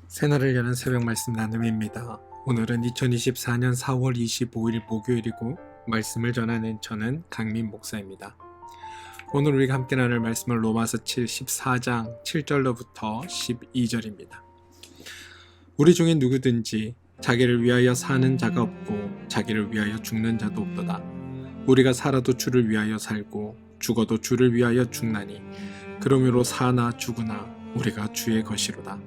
새날을 여는 새벽 말씀 나눔입니다. 오늘은 2024년 4월 25일 목요일이고 말씀을 전하는 저는 강민 목사입니다. 오늘 우리가 함께 나눌 말씀은 로마서 14장 7절로부터 12절입니다. 우리 중에 누구든지 자기를 위하여 사는 자가 없고 자기를 위하여 죽는 자도 없도다. 우리가 살아도 주를 위하여 살고 죽어도 주를 위하여 죽나니 그러므로 사나 죽으나 우리가 주의 것이로다.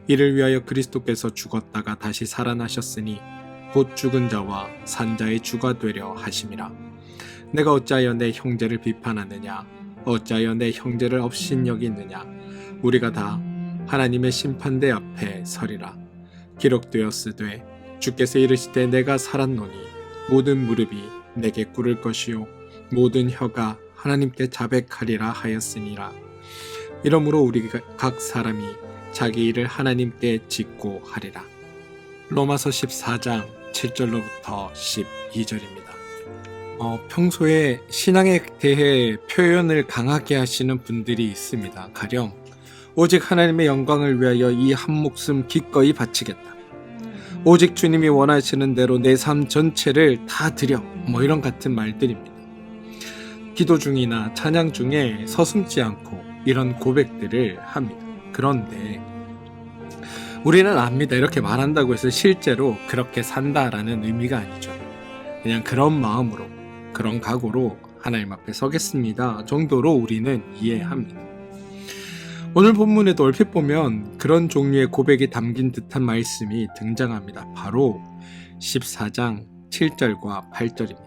이를 위하여 그리스도께서 죽었다가 다시 살아나셨으니 곧 죽은 자와 산 자의 주가 되려 하심이라. 내가 어찌하여 내 형제를 비판하느냐? 어찌하여 내 형제를 업신여기느냐? 우리가 다 하나님의 심판대 앞에 서리라. 기록되었으되 주께서 이르시되 내가 살았노니 모든 무릎이 내게 꿇을 것이요 모든 혀가 하나님께 자백하리라 하였으니라. 이러므로 우리가 각 사람이 자기 일을 하나님께 짓고 하리라. 로마서 14장 7절로부터 12절입니다. 평소에 신앙에 대해 표현을 강하게 하시는 분들이 있습니다. 가령 오직 하나님의 영광을 위하여 이 한 목숨 기꺼이 바치겠다. 오직 주님이 원하시는 대로 내 삶 전체를 다 드려. 이런 같은 말들입니다. 기도 중이나 찬양 중에 서슴지 않고 이런 고백들을 합니다. 그런데 우리는 압니다. 이렇게 말한다고 해서 실제로 그렇게 산다라는 의미가 아니죠. 그냥 그런 마음으로, 그런 각오로 하나님 앞에 서겠습니다 정도로 우리는 이해합니다. 오늘 본문에도 얼핏 보면 그런 종류의 고백이 담긴 듯한 말씀이 등장합니다. 바로 14장 7절과 8절입니다.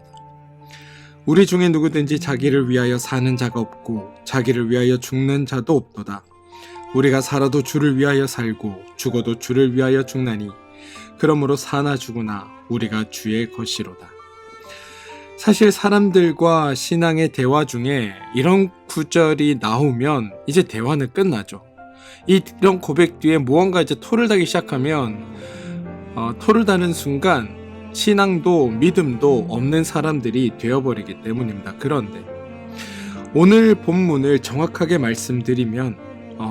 우리 중에 누구든지 자기를 위하여 사는 자가 없고 자기를 위하여 죽는 자도 없도다. 우리가 살아도 주를 위하여 살고 죽어도 주를 위하여 죽나니 그러므로 사나 죽으나 우리가 주의 것이로다. 사실 사람들과 신앙의 대화 중에 이런 구절이 나오면 이제 대화는 끝나죠. 이런 고백 뒤에 무언가 이제 토를 다기 시작하면 토를 다는 순간 신앙도 믿음도 없는 사람들이 되어버리기 때문입니다. 그런데 오늘 본문을 정확하게 말씀드리면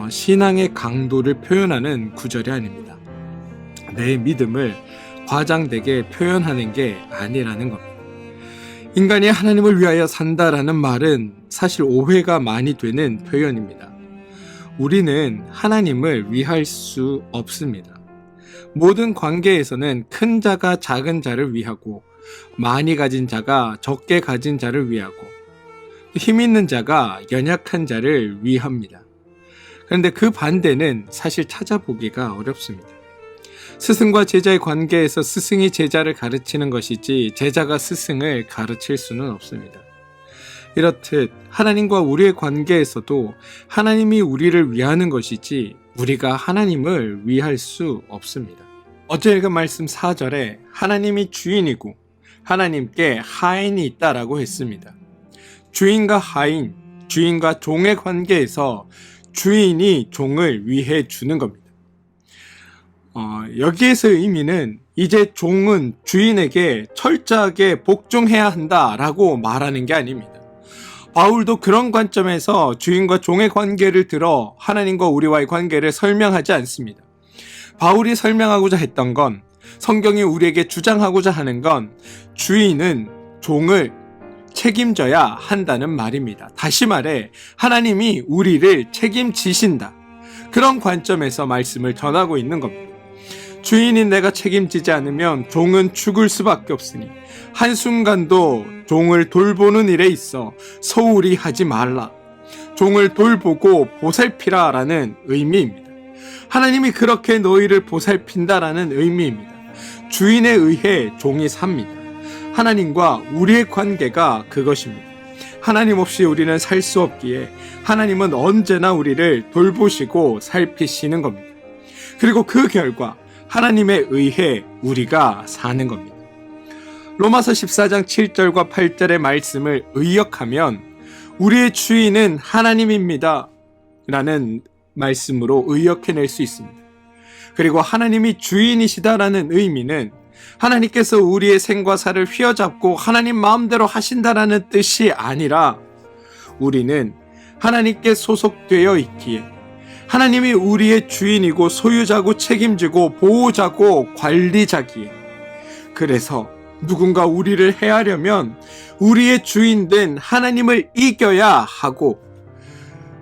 신앙의 강도를 표현하는 구절이 아닙니다. 내 믿음을 과장되게 표현하는 게 아니라는 겁니다. 인간이 하나님을 위하여 산다라는 말은 사실 오해가 많이 되는 표현입니다. 우리는 하나님을 위할 수 없습니다. 모든 관계에서는 큰 자가 작은 자를 위하고 많이 가진 자가 적게 가진 자를 위하고 힘 있는 자가 연약한 자를 위합니다. 그런데 그 반대는 사실 찾아보기가 어렵습니다. 스승과 제자의 관계에서 스승이 제자를 가르치는 것이지 제자가 스승을 가르칠 수는 없습니다. 이렇듯 하나님과 우리의 관계에서도 하나님이 우리를 위하는 것이지 우리가 하나님을 위할 수 없습니다. 어제 읽은 말씀 4절에 하나님이 주인이고 하나님께 하인이 있다라고 했습니다. 주인과 하인, 주인과 종의 관계에서 주인이 종을 위해 주는 겁니다. 여기에서 의미는 이제 종은 주인에게 철저하게 복종해야 한다라고 말하는 게 아닙니다. 바울도 그런 관점에서 주인과 종의 관계를 들어 하나님과 우리와의 관계를 설명하지 않습니다. 바울이 설명하고자 했던 건 성경이 우리에게 주장하고자 하는 건 주인은 종을 책임져야 한다는 말입니다. 다시 말해 하나님이 우리를 책임지신다. 그런 관점에서 말씀을 전하고 있는 겁니다. 주인인 내가 책임지지 않으면 종은 죽을 수밖에 없으니 한순간도 종을 돌보는 일에 있어 소홀히 하지 말라. 종을 돌보고 보살피라 라는 의미입니다. 하나님이 그렇게 너희를 보살핀다라는 의미입니다. 주인에 의해 종이 삽니다. 하나님과 우리의 관계가 그것입니다. 하나님 없이 우리는 살 수 없기에 하나님은 언제나 우리를 돌보시고 살피시는 겁니다. 그리고 그 결과 하나님에 의해 우리가 사는 겁니다. 로마서 14장 7절과 8절의 말씀을 의역하면 우리의 주인은 하나님입니다 라는 말씀으로 의역해낼 수 있습니다. 그리고 하나님이 주인이시다라는 의미는 하나님께서 우리의 생과 사를 휘어잡고 하나님 마음대로 하신다라는 뜻이 아니라 우리는 하나님께 소속되어 있기에 하나님이 우리의 주인이고 소유자고 책임지고 보호자고 관리자기에, 그래서 누군가 우리를 해하려면 우리의 주인된 하나님을 이겨야 하고,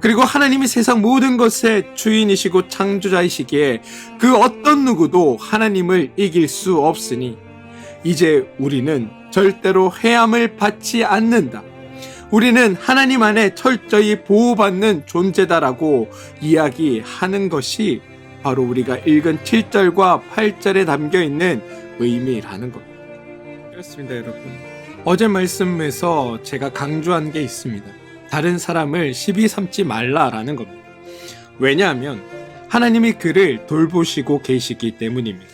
그리고 하나님이 세상 모든 것의 주인이시고 창조자이시기에 그 어떤 누구도 하나님을 이길 수 없으니 이제 우리는 절대로 해함을 받지 않는다. 우리는 하나님 안에 철저히 보호받는 존재다라고 이야기하는 것이 바로 우리가 읽은 7절과 8절에 담겨있는 의미라는 겁니다. 그렇습니다, 여러분. 어제 말씀에서 제가 강조한 게 있습니다. 다른 사람을 시비 삼지 말라라는 겁니다. 왜냐하면 하나님이 그를 돌보시고 계시기 때문입니다.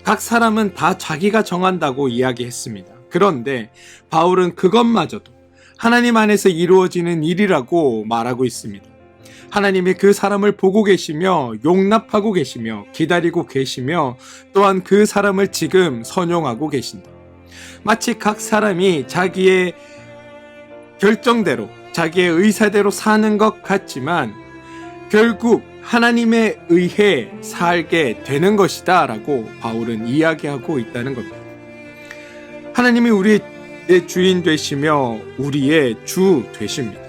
각 사람은 다 자기가 정한다고 이야기했습니다. 그런데 바울은 그것마저도 하나님 안에서 이루어지는 일이라고 말하고 있습니다. 하나님이 그 사람을 보고 계시며 용납하고 계시며 기다리고 계시며 또한 그 사람을 지금 선용하고 계신다. 마치 각 사람이 자기의 결정대로 자기의 의사대로 사는 것 같지만 결국 하나님에 의해 살게 되는 것이다 라고 바울은 이야기하고 있다는 겁니다. 하나님이 우리의 주인 되시며 우리의 주 되십니다.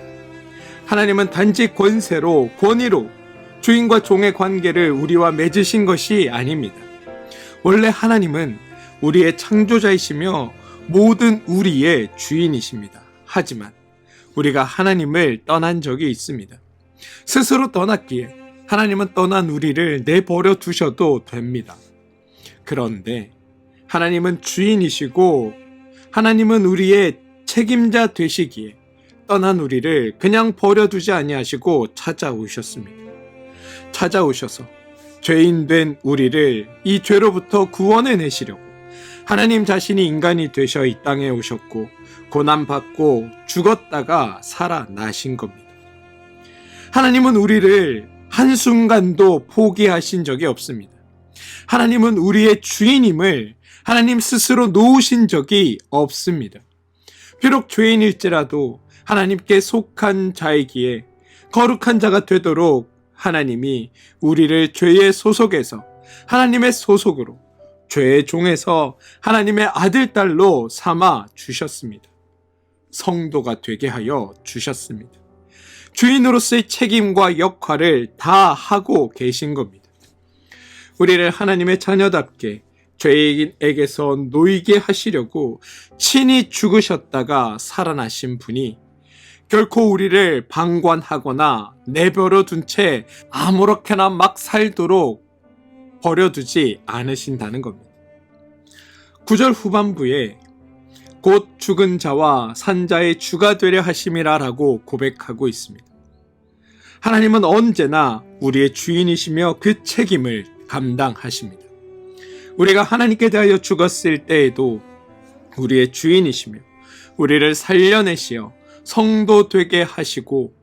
하나님은 단지 권세로 권위로 주인과 종의 관계를 우리와 맺으신 것이 아닙니다. 원래 하나님은 우리의 창조자이시며 모든 우리의 주인이십니다. 하지만 우리가 하나님을 떠난 적이 있습니다. 스스로 떠났기에 하나님은 떠난 우리를 내버려 두셔도 됩니다. 그런데 하나님은 주인이시고 하나님은 우리의 책임자 되시기에 떠난 우리를 그냥 버려두지 아니하시고 찾아오셨습니다. 찾아오셔서 죄인 된 우리를 이 죄로부터 구원해 내시려고 하나님 자신이 인간이 되셔 이 땅에 오셨고 고난받고 죽었다가 살아나신 겁니다. 하나님은 우리를 한순간도 포기하신 적이 없습니다. 하나님은 우리의 주인임을 하나님 스스로 놓으신 적이 없습니다. 비록 죄인일지라도 하나님께 속한 자이기에 거룩한 자가 되도록 하나님이 우리를 죄의 소속에서 하나님의 소속으로 죄의 종에서 하나님의 아들, 딸로 삼아 주셨습니다. 성도가 되게 하여 주셨습니다. 주인으로서의 책임과 역할을 다 하고 계신 겁니다. 우리를 하나님의 자녀답게 죄인에게서 놓이게 하시려고 친히 죽으셨다가 살아나신 분이 결코 우리를 방관하거나 내버려 둔 채 아무렇게나 막 살도록 버려두지 않으신다는 겁니다. 9절 후반부에 곧 죽은 자와 산 자의 주가 되려 하심이라 라고 고백하고 있습니다. 하나님은 언제나 우리의 주인이시며 그 책임을 감당하십니다. 우리가 하나님께 대하여 죽었을 때에도 우리의 주인이시며 우리를 살려내시어 성도 되게 하시고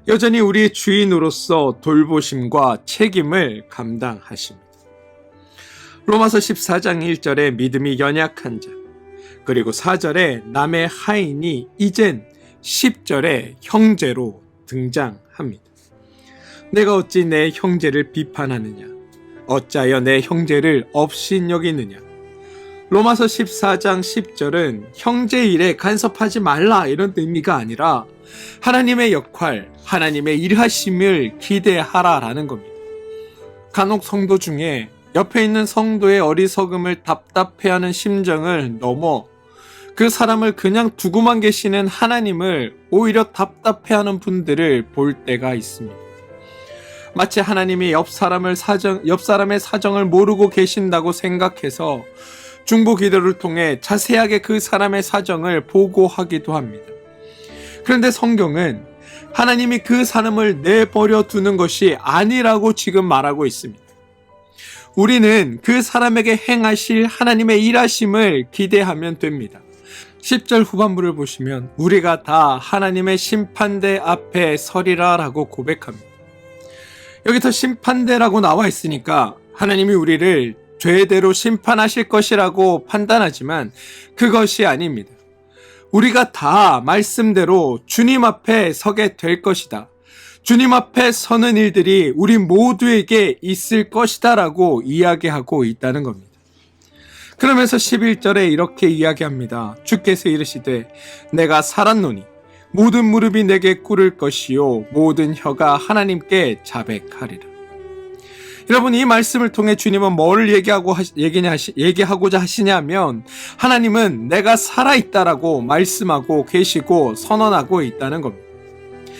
여전히 우리의 주인으로서 돌보심과 책임을 감당하십니다. 로마서 14장 1절에 믿음이 연약한 자, 그리고 4절에 남의 하인이 이젠 10절에 형제로 등장합니다. 내가 어찌 내 형제를 비판하느냐? 어찌하여 내 형제를 업신여기느냐? 로마서 14장 10절은 형제 일에 간섭하지 말라 이런 의미가 아니라 하나님의 역할, 하나님의 일하심을 기대하라라는 겁니다. 간혹 성도 중에 옆에 있는 성도의 어리석음을 답답해하는 심정을 넘어 그 사람을 그냥 두고만 계시는 하나님을 오히려 답답해하는 분들을 볼 때가 있습니다. 마치 하나님이 옆 사람의 사정을 모르고 계신다고 생각해서 중보 기도를 통해 자세하게 그 사람의 사정을 보고하기도 합니다. 그런데 성경은 하나님이 그 사람을 내버려 두는 것이 아니라고 지금 말하고 있습니다. 우리는 그 사람에게 행하실 하나님의 일하심을 기대하면 됩니다. 10절 후반부를 보시면 우리가 다 하나님의 심판대 앞에 서리라 라고 고백합니다. 여기서 심판대라고 나와 있으니까 하나님이 우리를 죄대로 심판하실 것이라고 판단하지만 그것이 아닙니다. 우리가 다 말씀대로 주님 앞에 서게 될 것이다. 주님 앞에 서는 일들이 우리 모두에게 있을 것이다라고 이야기하고 있다는 겁니다. 그러면서 11절에 이렇게 이야기합니다. 주께서 이르시되 내가 살았노니 모든 무릎이 내게 꿇을 것이요 모든 혀가 하나님께 자백하리라. 여러분, 이 말씀을 통해 주님은 뭘 얘기하고자 하시냐면, 하나님은 내가 살아있다라고 말씀하고 계시고 선언하고 있다는 겁니다.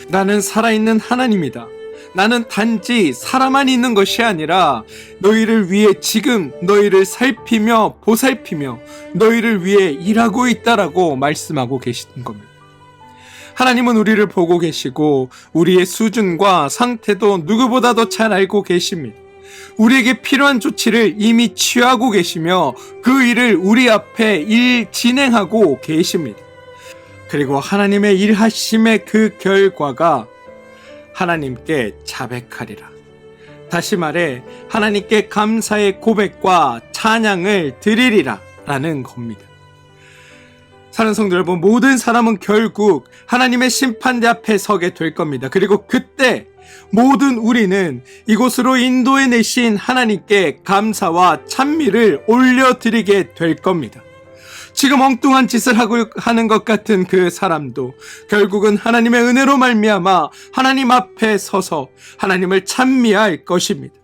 나는 살아있는 하나님이다. 나는 단지 살아만 있는 것이 아니라 너희를 위해 지금 너희를 살피며 보살피며 너희를 위해 일하고 있다라고 말씀하고 계시는 겁니다. 하나님은 우리를 보고 계시고 우리의 수준과 상태도 누구보다도 잘 알고 계십니다. 우리에게 필요한 조치를 이미 취하고 계시며 그 일을 우리 앞에 진행하고 계십니다. 그리고 하나님의 일하심의 그 결과가 하나님께 자백하리라. 다시 말해 하나님께 감사의 고백과 찬양을 드리리라 라는 겁니다. 사랑하는 성도 여러분, 모든 사람은 결국 하나님의 심판대 앞에 서게 될 겁니다. 그리고 그때 모든 우리는 이곳으로 인도해 내신 하나님께 감사와 찬미를 올려드리게 될 겁니다. 지금 엉뚱한 짓을 하는 것 같은 그 사람도 결국은 하나님의 은혜로 말미암아 하나님 앞에 서서 하나님을 찬미할 것입니다.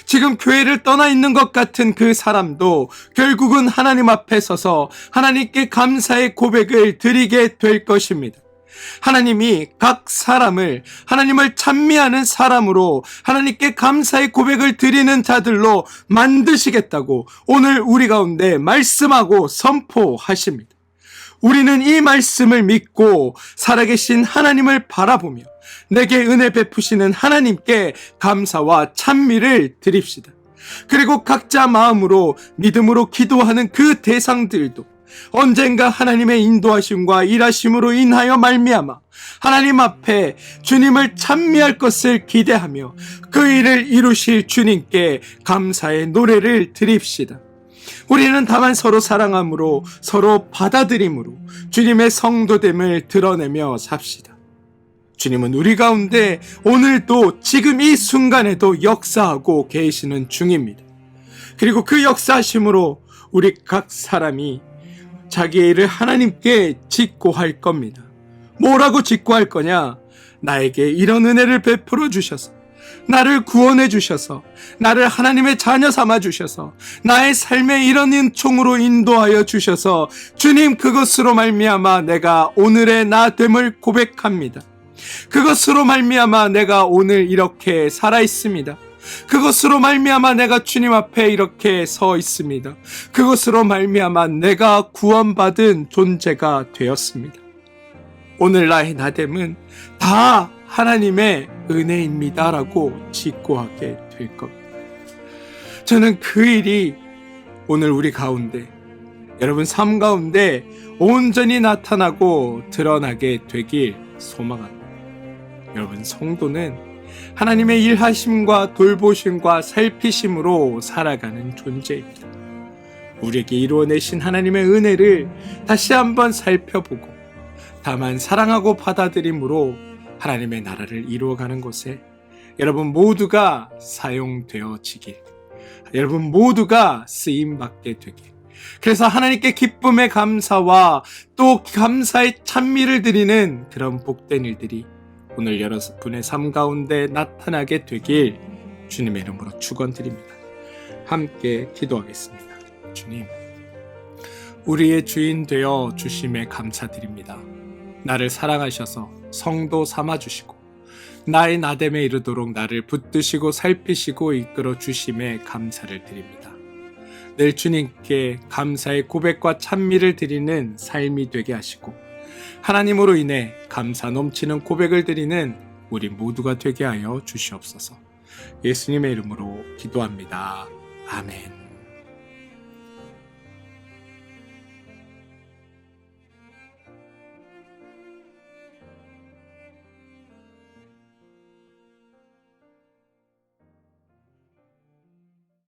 지금 교회를 떠나 있는 것 같은 그 사람도 결국은 하나님 앞에 서서 하나님께 감사의 고백을 드리게 될 것입니다. 하나님이 각 사람을 하나님을 찬미하는 사람으로 하나님께 감사의 고백을 드리는 자들로 만드시겠다고 오늘 우리 가운데 말씀하고 선포하십니다. 우리는 이 말씀을 믿고 살아계신 하나님을 바라보며 내게 은혜 베푸시는 하나님께 감사와 찬미를 드립시다. 그리고 각자 마음으로 믿음으로 기도하는 그 대상들도 언젠가 하나님의 인도하심과 일하심으로 인하여 말미암아 하나님 앞에 주님을 찬미할 것을 기대하며 그 일을 이루실 주님께 감사의 노래를 드립시다. 우리는 다만 서로 사랑함으로 서로 받아들임으로 주님의 성도됨을 드러내며 삽시다. 주님은 우리 가운데 오늘도 지금 이 순간에도 역사하고 계시는 중입니다. 그리고 그 역사하심으로 우리 각 사람이 자기의 일을 하나님께 직고할 겁니다. 뭐라고 직고할 거냐? 나에게 이런 은혜를 베풀어 주셔서, 나를 구원해 주셔서, 나를 하나님의 자녀 삼아 주셔서, 나의 삶에 이런 은총으로 인도하여 주셔서 주님, 그것으로 말미암아 내가 오늘의 나됨을 고백합니다. 그것으로 말미암아 내가 오늘 이렇게 살아 있습니다. 그것으로 말미암아 내가 주님 앞에 이렇게 서 있습니다. 그것으로 말미암아 내가 구원받은 존재가 되었습니다. 오늘 나의 나됨은 다 하나님의 은혜입니다라고 직고하게 될 겁니다. 저는 그 일이 오늘 우리 가운데, 여러분 삶 가운데 온전히 나타나고 드러나게 되길 소망합니다. 여러분, 성도는 하나님의 일하심과 돌보심과 살피심으로 살아가는 존재입니다. 우리에게 이루어내신 하나님의 은혜를 다시 한번 살펴보고 다만 사랑하고 받아들임으로 하나님의 나라를 이루어가는 곳에 여러분 모두가 사용되어지길, 여러분 모두가 쓰임받게 되길, 그래서 하나님께 기쁨의 감사와 또 감사의 찬미를 드리는 그런 복된 일들이 오늘 여러분의 삶 가운데 나타나게 되길 주님의 이름으로 축원드립니다. 함께 기도하겠습니다. 주님, 우리의 주인 되어 주심에 감사드립니다. 나를 사랑하셔서 성도 삼아주시고 나의 나됨에 이르도록 나를 붙드시고 살피시고 이끌어 주심에 감사를 드립니다. 늘 주님께 감사의 고백과 찬미를 드리는 삶이 되게 하시고 하나님으로 인해 감사 넘치는 고백을 드리는 우리 모두가 되게 하여 주시옵소서. 예수님의 이름으로 기도합니다. 아멘.